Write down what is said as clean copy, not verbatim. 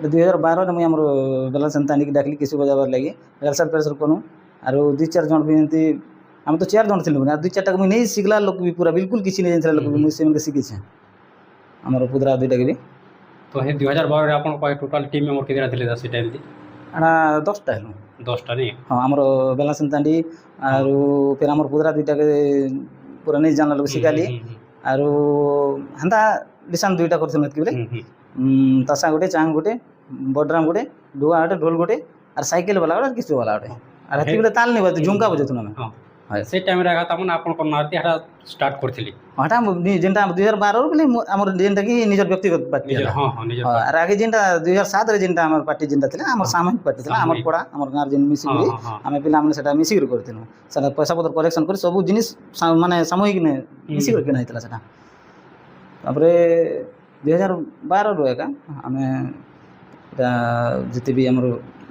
2012 मुझे आम बेला सेन्ता आनिक डाकली किसी बजाबार लगे रेलसर फेरसर करूँ आरो 2-4 जन भी एमती आम तो 4 जन थी 2-4 टा मुझे नहीं शिखला लोक भी पूरा बिल्कुल किसी नहीं जानता लोक भी मुझे शिखी आमर पुदरा 2टा भी तो हे 2012 रे आपन पाए टोटल टीम मेंबर केतना थिले दा से टाइम दी आना 10टा हेलु 10टा नहीं हाँ आमर बेला सेन्तांडी आरो फिर आमर पुदरा 2टा के पूरा नहीं जानला लोक शिखाली आरो हंता लिसान 2टा करथन कि बोले तासा गोटे चांग गोटे बडराम गोटे डुआ गोटे ढोल गोटे और साइकिल वाला गोटे किसी वाला गोटे और हेती बेले ताल नहीं बजे झुमका बजे तुना हां से टाइम रे आगा तमन आपन कोन नारती हटा स्टार्ट करथिली हटा जेनटा 2012 रो बोले हमर जेनटा की निजर व्यक्तिगत पार्टी हां हां निजर और आगे जेनटा 2007 रे जेनटा हमर पार्टी जेनटा थिला हमर सामूहिक पार्टी थिला हमर पड़ा हमर गार जेन मिसिगुरी हमें पिला हमने सेटा मिसिगुरी करथिनु सेटा पैसा पत्र कलेक्शन कर सब जिनिस माने सामूहिक ने मिसिगुरी केना हितला सेटा तापरे 2012 रो एका हमें जिते भी हमर